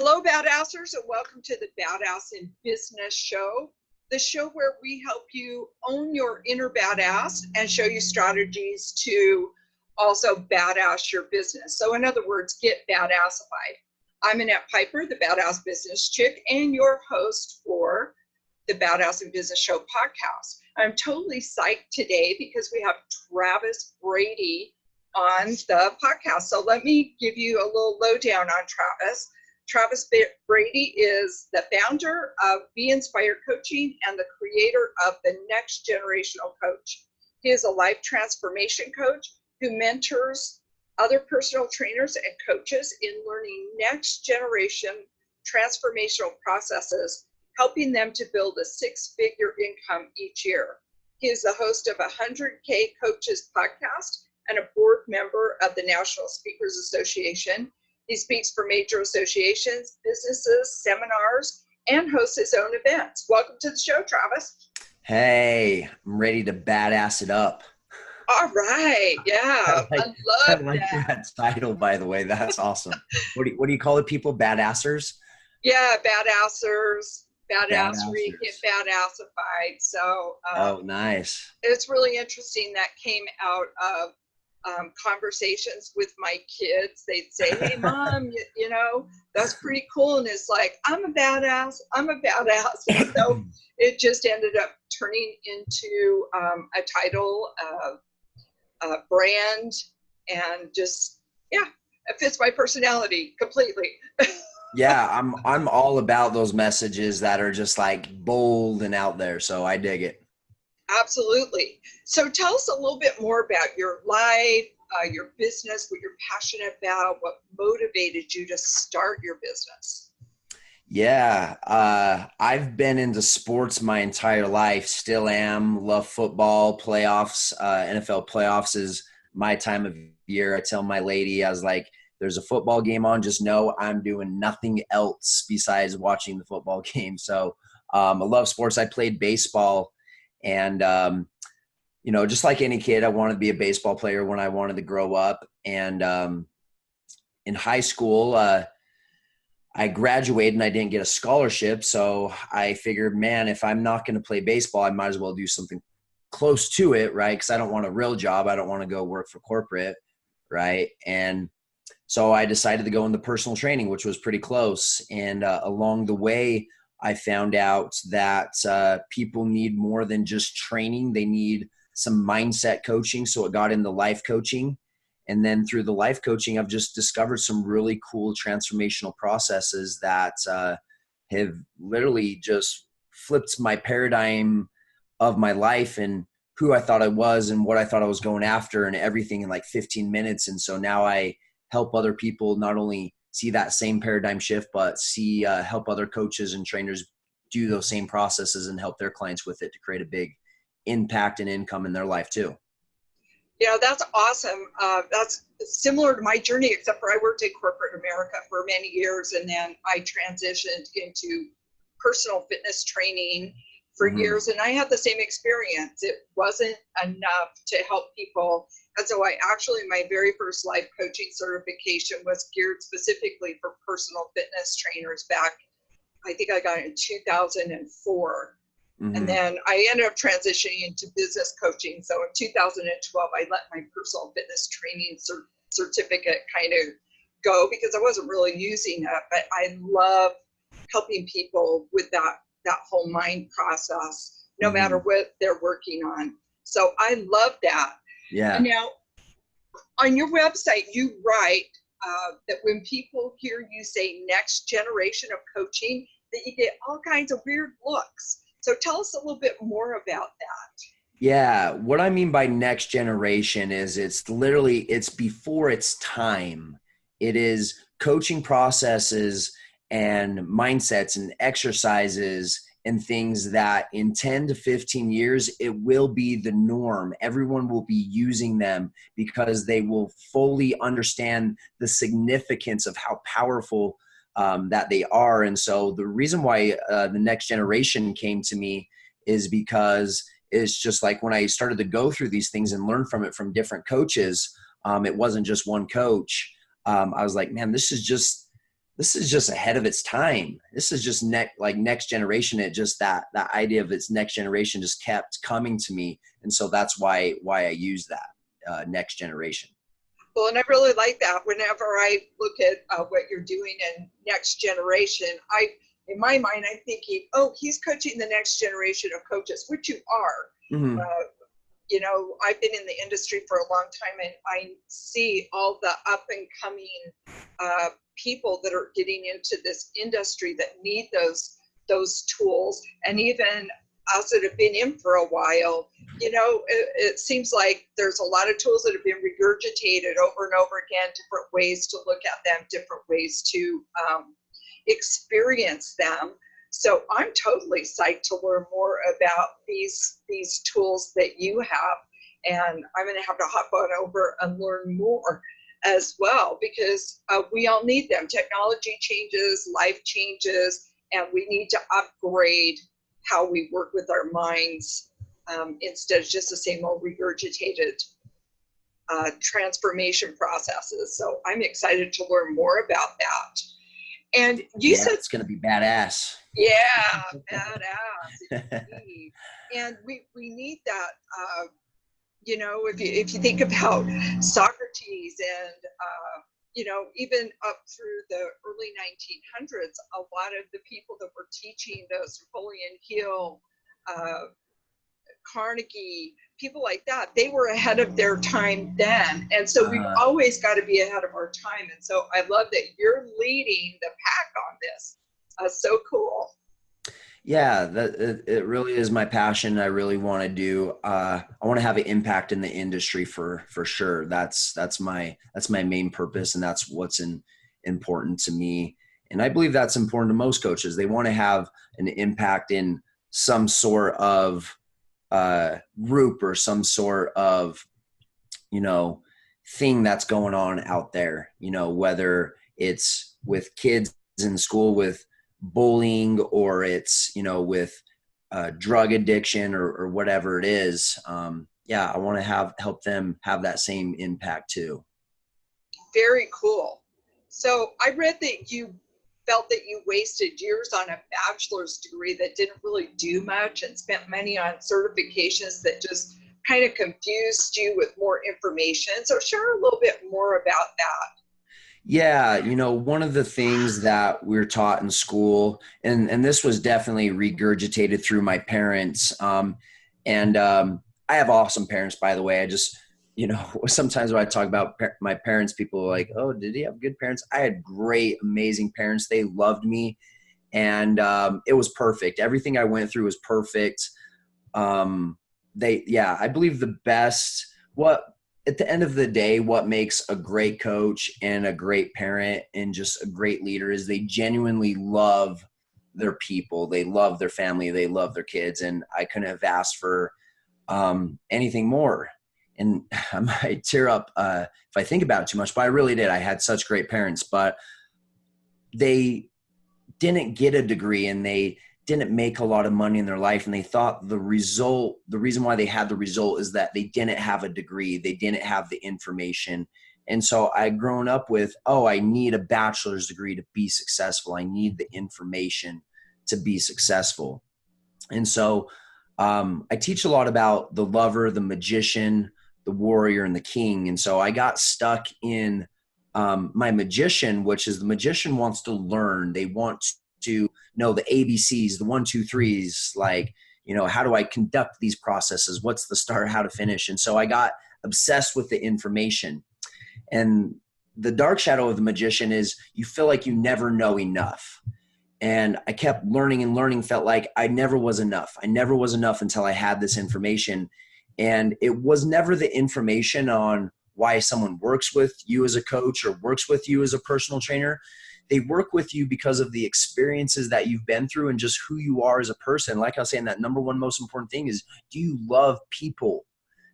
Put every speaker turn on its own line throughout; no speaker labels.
Hello, Badassers, and welcome to the Badass in Business Show, the show where we help you own your inner badass and show you strategies to also badass your business. So, in other words, get badassified. I'm Annette Piper, the Badass Business Chick, and your host for the Badass in Business Show podcast. I'm totally psyched today because we have Travis Brady on the podcast. So, let me give you a little lowdown on Travis. Travis Brady is the founder of Be Inspired Coaching and the creator of the Next Generational Coach. He is a life transformation coach who mentors other personal trainers and coaches in learning next generation transformational processes, helping them to build a six-figure income each year. He is the host of 100K Coaches podcast and a board member of the National Speakers Association. He speaks for major associations, businesses, seminars, and hosts his own events. Welcome to the show, Travis.
Hey, I'm ready to badass it up.
All right. Yeah, I love
that title, by the way. That's awesome. What do you call it, people? Badassers?
Yeah, badassers, badassery, get badassified. So,
oh, nice.
It's really interesting that came out of conversations with my kids. They'd say, hey, Mom, you know, that's pretty cool. And it's like, I'm a badass. And so it just ended up turning into a title, a brand, and just, yeah, it fits my personality completely.
Yeah, I'm all about those messages that are just like bold and out there. So I dig it.
Absolutely. So tell us a little bit more about your life, your business, what you're passionate about, what motivated you to start your business.
Yeah, I've been into sports my entire life, still am, love football, playoffs, NFL playoffs is my time of year. I tell my lady, I was like, there's a football game on, just know I'm doing nothing else besides watching the football game. So I love sports. I played baseball. And, you know, just like any kid, I wanted to be a baseball player when I wanted to grow up. And in high school, I graduated and I didn't get a scholarship. So I figured, man, if I'm not going to play baseball, I might as well do something close to it, right? Because I don't want a real job. I don't want to go work for corporate, right? And so I decided to go into personal training, which was pretty close. And along the way, I found out that people need more than just training. They need some mindset coaching. So it got into life coaching. And then through the life coaching, I've just discovered some really cool transformational processes that have literally just flipped my paradigm of my life and who I thought I was and what I thought I was going after and everything in like 15 minutes. And so now I help other people not only see that same paradigm shift, but help other coaches and trainers do those same processes and help their clients with it to create a big impact and income in their life too.
Yeah, that's awesome. That's similar to my journey, except for I worked in corporate America for many years, and then I transitioned into personal fitness training for years, and I had the same experience. It wasn't enough to help people. And so my very first life coaching certification was geared specifically for personal fitness trainers back, I think I got it in 2004. And then I ended up transitioning into business coaching. So in 2012, I let my personal fitness training certificate kind of go because I wasn't really using it, but I love helping people with that whole mind process, no matter what they're working on. So I love that.
Yeah.
And now, on your website, you write that when people hear you say next generation of coaching, that you get all kinds of weird looks. So tell us a little bit more about that.
Yeah. What I mean by next generation is it's before its time. It is coaching processes and mindsets and exercises and things that in 10 to 15 years, it will be the norm. Everyone will be using them because they will fully understand the significance of how powerful that they are. And so the reason why the next generation came to me is because it's just like when I started to go through these things and learn from it from different coaches, it wasn't just one coach. I was like, man, this is just this is just ahead of its time. This is just next generation. It just that idea of its next generation just kept coming to me. And so that's why I use that next generation.
Well, and I really like that. Whenever I look at what you're doing in next generation, in my mind, I'm thinking, oh, he's coaching the next generation of coaches, which you are.
Mm-hmm.
You know, I've been in the industry for a long time, and I see all the up and coming people that are getting into this industry that need those tools, and even us that have been in for a while. You know, it seems like there's a lot of tools that have been regurgitated over and over again, different ways to look at them, different ways to experience them. So I'm totally psyched to learn more about these tools that you have. And I'm going to have to hop on over and learn more as well, because we all need them. Technology changes, life changes, and we need to upgrade how we work with our minds instead of just the same old regurgitated transformation processes. So I'm excited to learn more about that. And you said
it's going to be badass.
Yeah, badass indeed. And we need that. You know, if you think about Socrates and you know, even up through the early 1900s, a lot of the people that were teaching, those Napoleon Hill, Carnegie, people like that, they were ahead of their time then. And so we've always got to be ahead of our time. And so I love that you're leading the pack on this. So cool.
Yeah, it really is my passion. I really want to do. I want to have an impact in the industry for sure. That's my main purpose, and that's what's important to me. And I believe that's important to most coaches. They want to have an impact in some sort of group or some sort of, you know, thing that's going on out there. You know, whether it's with kids in school with bullying, or it's, you know, with drug addiction or whatever it is. I want to help them have that same impact too.
Very cool. So I read that you felt that you wasted years on a bachelor's degree that didn't really do much, and spent money on certifications that just kind of confused you with more information. So share a little bit more about that.
Yeah, you know, one of the things that we're taught in school, and this was definitely regurgitated through my parents, I have awesome parents, by the way. I just, you know, sometimes when I talk about my parents, people are like, oh, did he have good parents? I had great, amazing parents. They loved me, and it was perfect. Everything I went through was perfect. I believe the best, at the end of the day, what makes a great coach and a great parent and just a great leader is they genuinely love their people. They love their family. They love their kids. And I couldn't have asked for anything more. And I might tear up if I think about it too much, but I really did. I had such great parents, but they didn't get a degree, and they didn't make a lot of money in their life. And they thought the reason why they had the result is that they didn't have a degree. They didn't have the information. And so I grown up with, I need a bachelor's degree to be successful. I need the information to be successful. And so I teach a lot about the lover, the magician, the warrior, and the king. And so I got stuck in my magician, which is the magician wants to learn. They want to know the ABCs, the 1, 2, 3s, like, you know, how do I conduct these processes? What's the start, how to finish? And so I got obsessed with the information. And the dark shadow of the magician is you feel like you never know enough. And I kept learning and learning, felt like I never was enough. I never was enough until I had this information. And it was never the information on why someone works with you as a coach or works with you as a personal trainer. They work with you because of the experiences that you've been through and just who you are as a person. Like I was saying, that number one most important thing is, do you love people?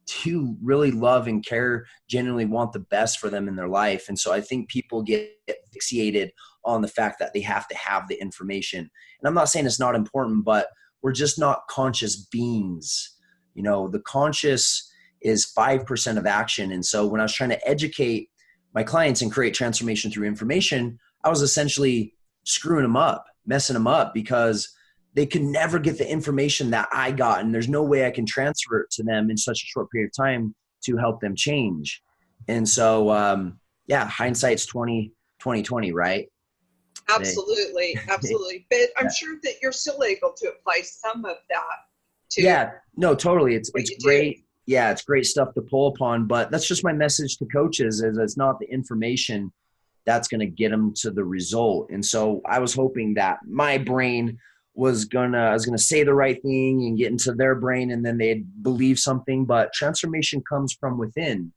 Do you really love and care, genuinely want the best for them in their life? And so I think people get fixated on the fact that they have to have the information. And I'm not saying it's not important, but we're just not conscious beings. You know, the conscious is 5% of action. And so when I was trying to educate my clients and create transformation through information, I was essentially screwing them up, messing them up, because they could never get the information that I got. And there's no way I can transfer it to them in such a short period of time to help them change. And so, yeah, hindsight's 2020, right? They,
Absolutely, absolutely. But I'm sure that you're still able to apply some of that to
yeah, no, totally.
what
It's
you do.
great. Yeah, it's great stuff to pull upon, but that's just my message to coaches is it's not the information that's going to get them to the result. And so I was hoping that my brain I was gonna say the right thing and get into their brain, and then they'd believe something. But transformation comes from within,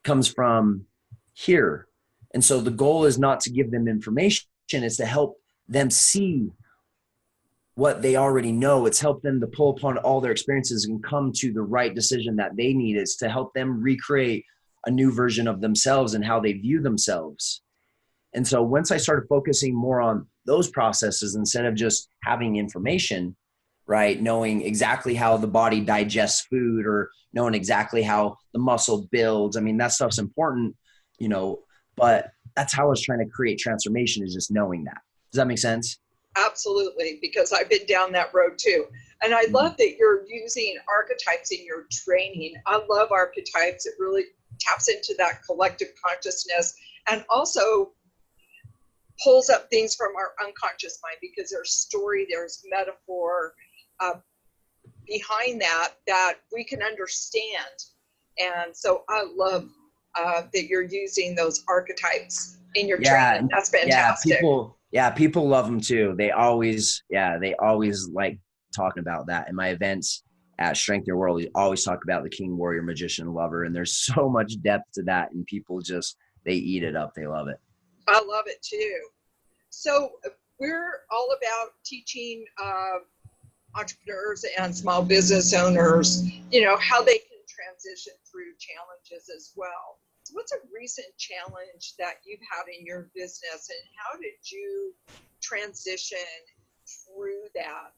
comes from here. And so the goal is not to give them information, it's to help them see what they already know. It's help them to pull upon all their experiences and come to the right decision that they need. Is to help them recreate a new version of themselves and how they view themselves. And so once I started focusing more on those processes instead of just having information, right, knowing exactly how the body digests food or knowing exactly how the muscle builds, I mean, that stuff's important, you know, but that's how I was trying to create transformation, is just knowing that. Does that make sense?
Absolutely, because I've been down that road too. And I love that you're using archetypes in your training. I love archetypes. It really taps into that collective consciousness and also pulls up things from our unconscious mind, because there's story, there's metaphor uh, behind that we can understand. And so I love that you're using those archetypes in your
Yeah,
training. That's fantastic.
people love them too. They always like talking about that. In my events at Strength Your World, we always talk about the King, Warrior, Magician, Lover, and there's so much depth to that, and people just they eat it up. They love it.
I love it too. So we're all about teaching entrepreneurs and small business owners, how they can transition through challenges as well. So what's a recent challenge that you've had in your business, and how did you transition through that?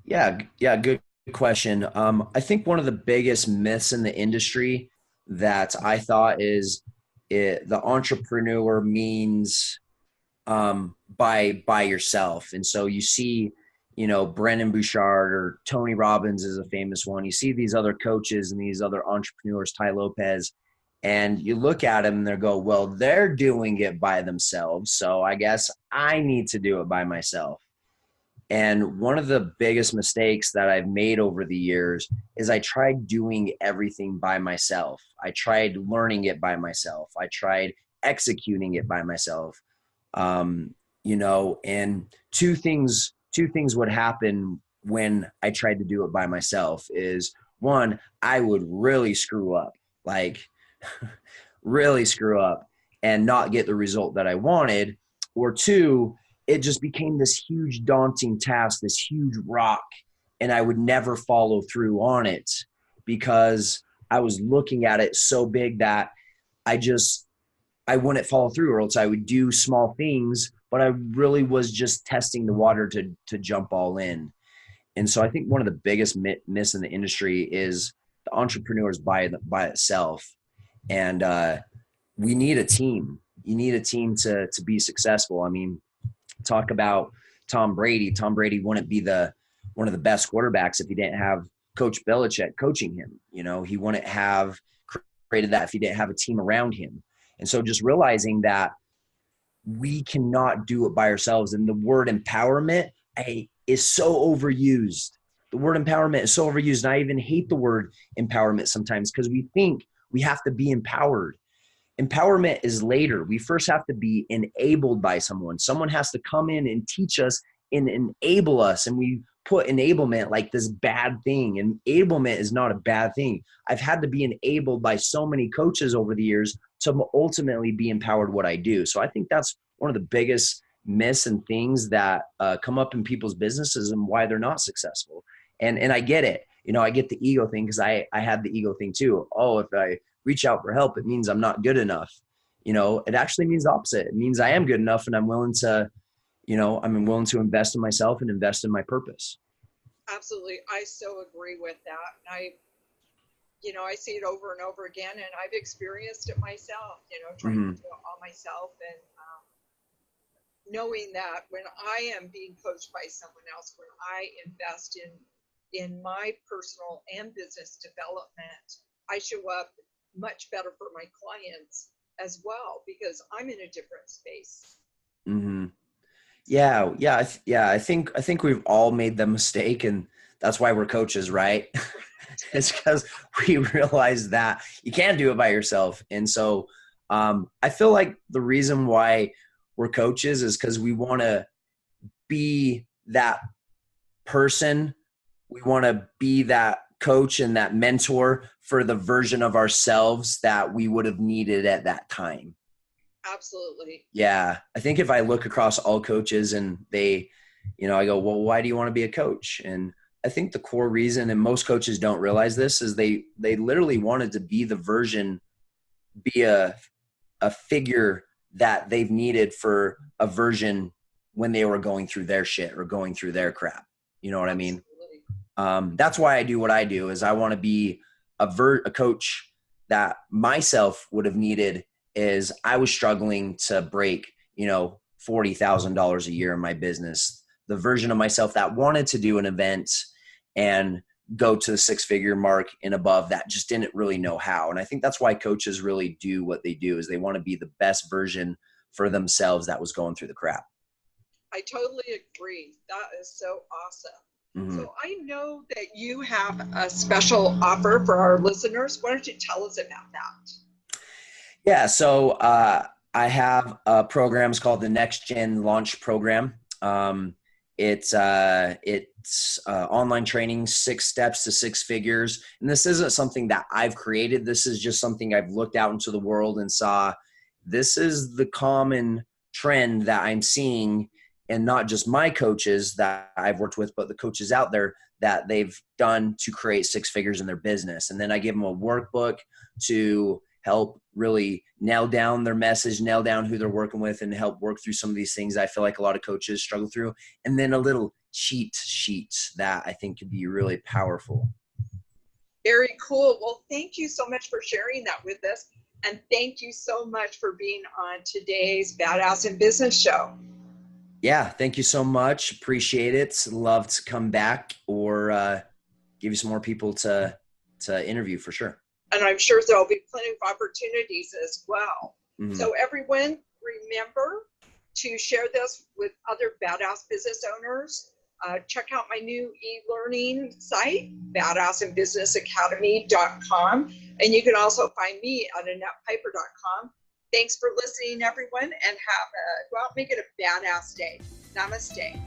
Yeah, good question. I think one of the biggest myths in the industry that I thought is the entrepreneur means by yourself. And so you see, Brennan Bouchard or Tony Robbins is a famous one. You see these other coaches and these other entrepreneurs, Ty Lopez, and you look at them and they go, well, they're doing it by themselves, so I guess I need to do it by myself. And one of the biggest mistakes that I've made over the years is I tried doing everything by myself. I tried learning it by myself. I tried executing it by myself. Um, and two things would happen when I tried to do it by myself is, one, I would really screw up, like really screw up and not get the result that I wanted. Or two, it just became this huge daunting task, this huge rock, and I would never follow through on it because I was looking at it so big that I wouldn't follow through, or else I would do small things, but I really was just testing the water to jump all in. And so I think one of the biggest myths in the industry is the entrepreneurs by itself. And we need a team. You need a team to be successful. I mean, talk about Tom Brady. Tom Brady wouldn't be one of the best quarterbacks if he didn't have Coach Belichick coaching him. He wouldn't have created that if he didn't have a team around him. And so just realizing that we cannot do it by ourselves. And the word empowerment is so overused. The word empowerment is so overused. And I even hate the word empowerment sometimes because we think we have to be empowered. Empowerment is later. We first have to be enabled by someone. Someone has to come in and teach us and enable us. And we put enablement like this bad thing. And enablement is not a bad thing. I've had to be enabled by so many coaches over the years to ultimately be empowered what I do. So I think that's one of the biggest myths and things that come up in people's businesses and why they're not successful. And I get it. I get the ego thing because I had the ego thing too. Oh, if I reach out for help, it means I'm not good enough. It actually means the opposite. It means I am good enough and I'm willing to invest in myself and invest in my purpose.
Absolutely. I so agree with that. I see it over and over again, and I've experienced it myself, trying to
Hmm.
do it all myself. And knowing that when I am being coached by someone else, when I invest in my personal and business development, I show up much better for my clients as well because I'm in a different space.
Hmm. Yeah, yeah, yeah. I think we've all made the mistake, and that's why we're coaches, right? It's because we realize that you can't do it by yourself, and so I feel like the reason why we're coaches is because we want to be that person. We want to be that coach and that mentor for the version of ourselves that we would have needed at that time.
Absolutely.
Yeah. I think if I look across all coaches and I go, well, why do you want to be a coach? And I think the core reason, and most coaches don't realize this, is they literally wanted to be the version, be a figure that they've needed for a version when they were going through their shit or going through their crap. You know what I mean?
Absolutely.
That's why I do what I do. Is I want to be a coach that myself would have needed. Is I was struggling to break, $40,000 a year in my business. The version of myself that wanted to do an event and go to the six-figure mark and above that just didn't really know how. And I think that's why coaches really do what they do. Is they want to be the best version for themselves that was going through the crap.
I totally agree. That is so awesome.
Mm-hmm.
So I know that you have a special offer for our listeners. Why don't you tell us about that?
Yeah, so I have a program. It's called the Next Gen Launch Program. It's online training, 6 steps to six figures. And this isn't something that I've created. This is just something I've looked out into the world and saw. This is the common trend that I'm seeing, and not just my coaches that I've worked with, but the coaches out there that they've done to create six figures in their business. And then I give them a workbook to help really nail down their message, nail down who they're working with, and help work through some of these things I feel like a lot of coaches struggle through. And then a little cheat sheet that I think could be really powerful.
Very cool. Well, thank you so much for sharing that with us. And thank you so much for being on today's Badass in Business show.
Yeah, thank you so much. Appreciate it. Love to come back or give you some more people to interview for sure.
And I'm sure there'll be plenty of opportunities as well.
Mm-hmm.
So everyone, remember to share this with other badass business owners. Check out my new e-learning site, badassinbusinessacademy.com. And you can also find me at AnnettePiper.com. Thanks for listening, everyone, and go out and make it a badass day. Namaste.